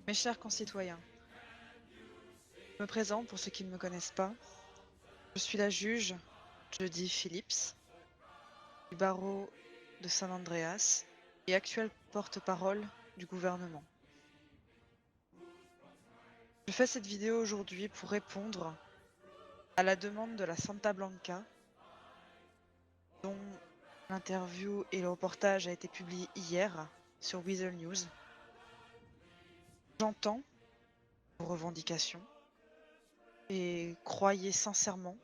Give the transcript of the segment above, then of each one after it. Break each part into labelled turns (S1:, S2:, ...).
S1: Mes chers concitoyens, je me présente pour ceux qui ne me connaissent pas. Je suis la juge Jody Phillips du barreau de San Andreas et actuelle porte-parole du gouvernement. Je fais cette vidéo aujourd'hui pour répondre à la demande de la Santa Blanca, dont l'interview et le reportage a été publié hier sur Weasel News. J'entends vos revendications et croyez sincèrement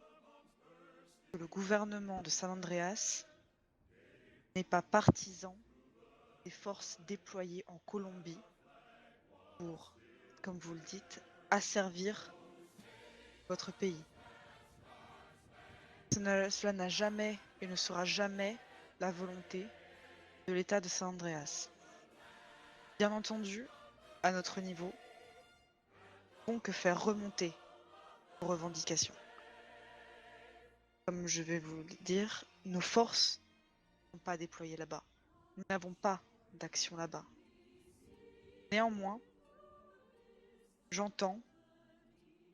S1: que le gouvernement de San Andreas n'est pas partisan des forces déployées en Colombie pour, comme vous le dites, asservir votre pays. Cela n'a jamais et ne sera jamais la volonté de l'État de San Andreas. Bien entendu, à notre niveau, nous ne pouvons que faire remonter vos revendications. Comme je vais vous le dire, nos forces ne sont pas déployées là-bas. Nous n'avons pas d'action là-bas. Néanmoins, j'entends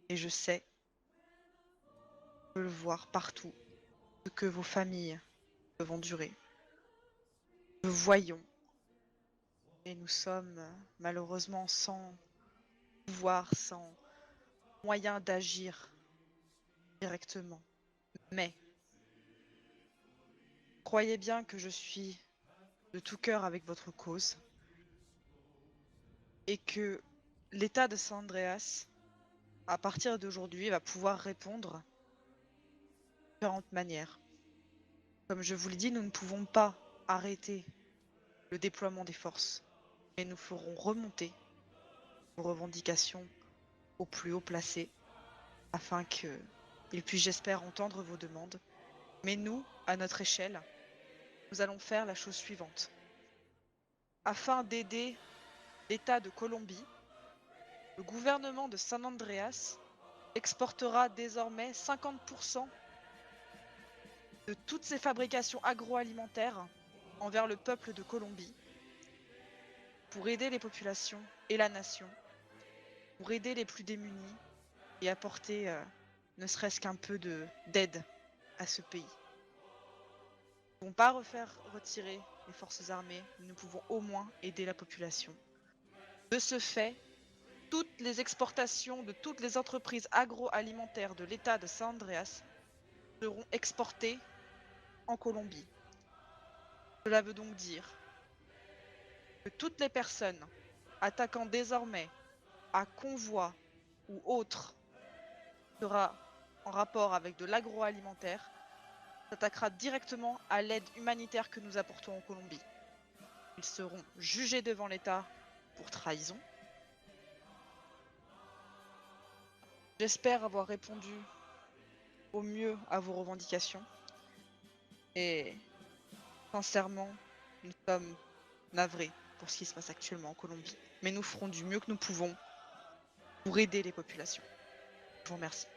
S1: et je sais, je peux le voir partout, ce que vos familles peuvent endurer. Nous voyons et nous sommes malheureusement sans pouvoir, sans moyen d'agir directement. Mais croyez bien que je suis de tout cœur avec votre cause et que l'État de San Andreas, à partir d'aujourd'hui, va pouvoir répondre de différentes manières. Comme je vous l'ai dit, nous ne pouvons pas arrêter le déploiement des forces, mais nous ferons remonter vos revendications au plus haut placé afin qu'ils puissent, j'espère, entendre vos demandes. Mais nous, à notre échelle, nous allons faire la chose suivante. Afin d'aider l'État de Colombie, le gouvernement de San Andreas exportera désormais 50% de toutes ses fabrications agroalimentaires envers le peuple de Colombie pour aider les populations et la nation, pour aider les plus démunis et apporter ne serait-ce qu'un peu d'aide à ce pays. Nous ne pouvons pas refaire retirer les forces armées, mais nous pouvons au moins aider la population. De ce fait, toutes les exportations de toutes les entreprises agroalimentaires de l'État de San Andreas seront exportées en Colombie. Cela veut donc dire que toutes les personnes attaquant désormais à convoi ou autre sera en rapport avec de l'agroalimentaire s'attaquera directement à l'aide humanitaire que nous apportons en Colombie. Ils seront jugés devant l'État pour trahison. J'espère avoir répondu au mieux à vos revendications. Et sincèrement, nous sommes navrés pour ce qui se passe actuellement en Colombie. Mais nous ferons du mieux que nous pouvons pour aider les populations. Je vous remercie.